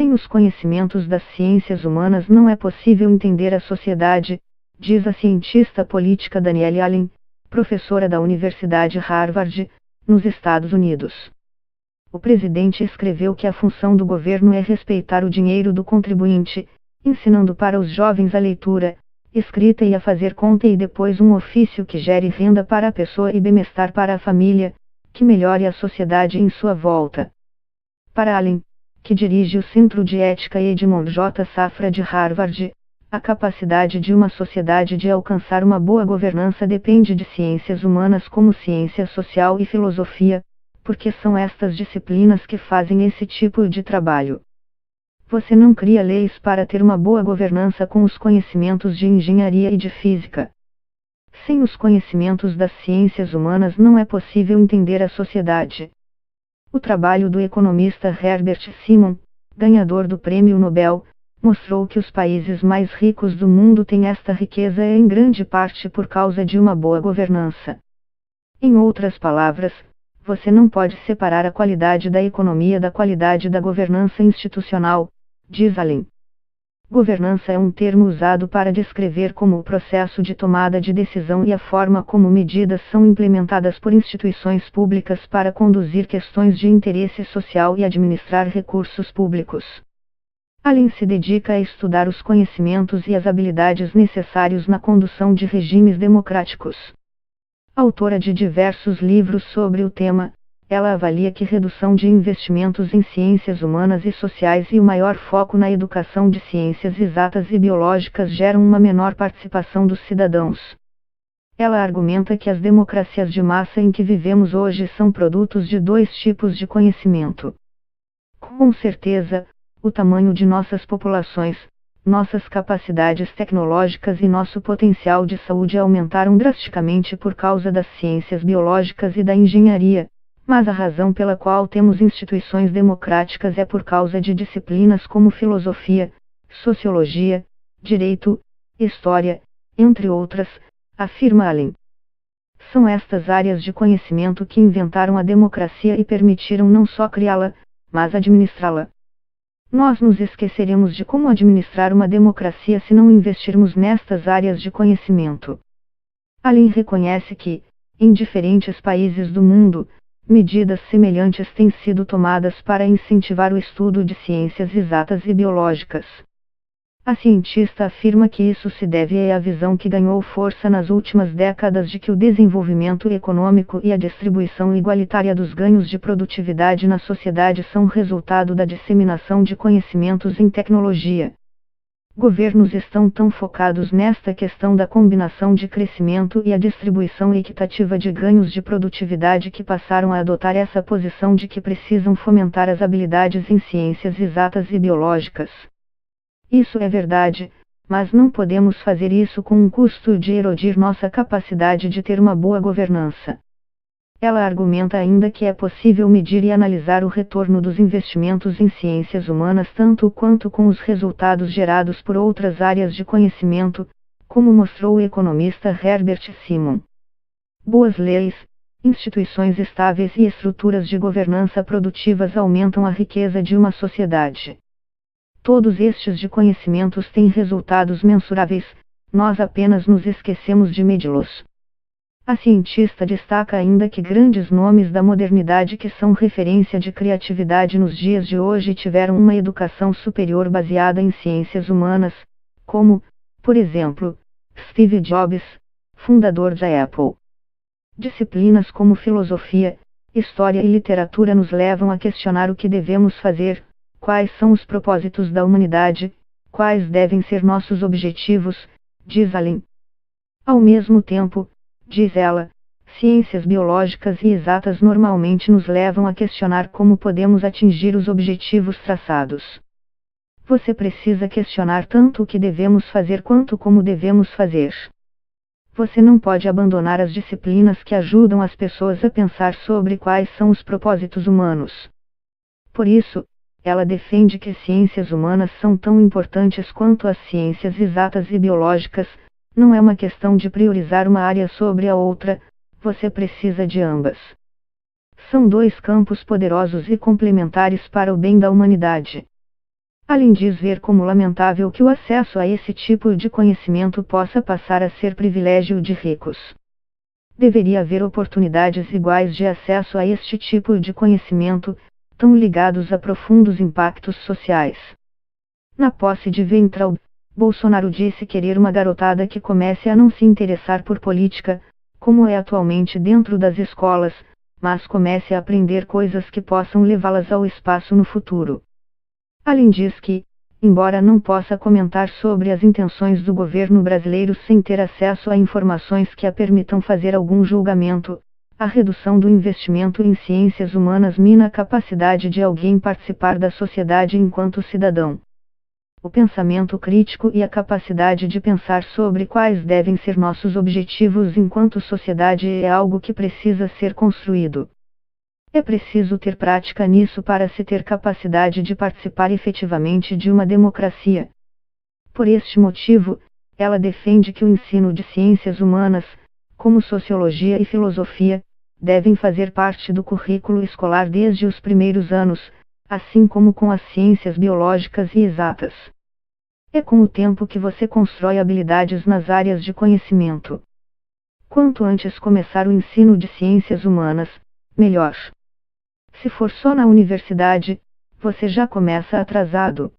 Sem os conhecimentos das ciências humanas não é possível entender a sociedade, diz a cientista política Danielle Allen, professora da Universidade Harvard, nos Estados Unidos. O presidente escreveu que a função do governo é respeitar o dinheiro do contribuinte, ensinando para os jovens a leitura, escrita e a fazer conta e depois um ofício que gere renda para a pessoa e bem-estar para a família, que melhore a sociedade em sua volta. Para Allen, que dirige o Centro de Ética Edmond J. Safra de Harvard, a capacidade de uma sociedade de alcançar uma boa governança depende de ciências humanas como ciência social e filosofia, porque são estas disciplinas que fazem esse tipo de trabalho. Você não cria leis para ter uma boa governança com os conhecimentos de engenharia e de física. Sem os conhecimentos das ciências humanas não é possível entender a sociedade. O trabalho do economista Herbert Simon, ganhador do Prêmio Nobel, mostrou que os países mais ricos do mundo têm esta riqueza em grande parte por causa de uma boa governança. Em outras palavras, você não pode separar a qualidade da economia da qualidade da governança institucional, diz Allen. Governança é um termo usado para descrever como o processo de tomada de decisão e a forma como medidas são implementadas por instituições públicas para conduzir questões de interesse social e administrar recursos públicos. Allen se dedica a estudar os conhecimentos e as habilidades necessários na condução de regimes democráticos. Autora de diversos livros sobre o tema, ela avalia que redução de investimentos em ciências humanas e sociais e o maior foco na educação de ciências exatas e biológicas geram uma menor participação dos cidadãos. Ela argumenta que as democracias de massa em que vivemos hoje são produtos de dois tipos de conhecimento. Com certeza, o tamanho de nossas populações, nossas capacidades tecnológicas e nosso potencial de saúde aumentaram drasticamente por causa das ciências biológicas e da engenharia, mas a razão pela qual temos instituições democráticas é por causa de disciplinas como filosofia, sociologia, direito, história, entre outras, afirma Allen. São estas áreas de conhecimento que inventaram a democracia e permitiram não só criá-la, mas administrá-la. Nós nos esqueceremos de como administrar uma democracia se não investirmos nestas áreas de conhecimento. Allen reconhece que, em diferentes países do mundo, medidas semelhantes têm sido tomadas para incentivar o estudo de ciências exatas e biológicas. A cientista afirma que isso se deve à visão que ganhou força nas últimas décadas de que o desenvolvimento econômico e a distribuição igualitária dos ganhos de produtividade na sociedade são resultado da disseminação de conhecimentos em tecnologia. Governos estão tão focados nesta questão da combinação de crescimento e a distribuição equitativa de ganhos de produtividade que passaram a adotar essa posição de que precisam fomentar as habilidades em ciências exatas e biológicas. Isso é verdade, mas não podemos fazer isso com um custo de erodir nossa capacidade de ter uma boa governança. Ela argumenta ainda que é possível medir e analisar o retorno dos investimentos em ciências humanas tanto quanto com os resultados gerados por outras áreas de conhecimento, como mostrou o economista Herbert Simon. Boas leis, instituições estáveis e estruturas de governança produtivas aumentam a riqueza de uma sociedade. Todos estes de conhecimentos têm resultados mensuráveis, nós apenas nos esquecemos de medi-los. A cientista destaca ainda que grandes nomes da modernidade que são referência de criatividade nos dias de hoje tiveram uma educação superior baseada em ciências humanas, como, por exemplo, Steve Jobs, fundador da Apple. Disciplinas como filosofia, história e literatura nos levam a questionar o que devemos fazer, quais são os propósitos da humanidade, quais devem ser nossos objetivos, diz Allen. Ao mesmo tempo, diz ela, ciências biológicas e exatas normalmente nos levam a questionar como podemos atingir os objetivos traçados. Você precisa questionar tanto o que devemos fazer quanto como devemos fazer. Você não pode abandonar as disciplinas que ajudam as pessoas a pensar sobre quais são os propósitos humanos. Por isso, ela defende que ciências humanas são tão importantes quanto as ciências exatas e biológicas, não é uma questão de priorizar uma área sobre a outra, você precisa de ambas. São dois campos poderosos e complementares para o bem da humanidade. Além diz ver como lamentável que o acesso a esse tipo de conhecimento possa passar a ser privilégio de ricos. Deveria haver oportunidades iguais de acesso a este tipo de conhecimento, tão ligados a profundos impactos sociais. Na posse de Weintraub, Bolsonaro disse querer uma garotada que comece a não se interessar por política, como é atualmente dentro das escolas, mas comece a aprender coisas que possam levá-las ao espaço no futuro. Além diz que, embora não possa comentar sobre as intenções do governo brasileiro sem ter acesso a informações que a permitam fazer algum julgamento, a redução do investimento em ciências humanas mina a capacidade de alguém participar da sociedade enquanto cidadão. O pensamento crítico e a capacidade de pensar sobre quais devem ser nossos objetivos enquanto sociedade é algo que precisa ser construído. É preciso ter prática nisso para se ter capacidade de participar efetivamente de uma democracia. Por este motivo, ela defende que o ensino de ciências humanas, como sociologia e filosofia, devem fazer parte do currículo escolar desde os primeiros anos, assim como com as ciências biológicas e exatas. É com o tempo que você constrói habilidades nas áreas de conhecimento. Quanto antes começar o ensino de ciências humanas, melhor. Se for só na universidade, você já começa atrasado.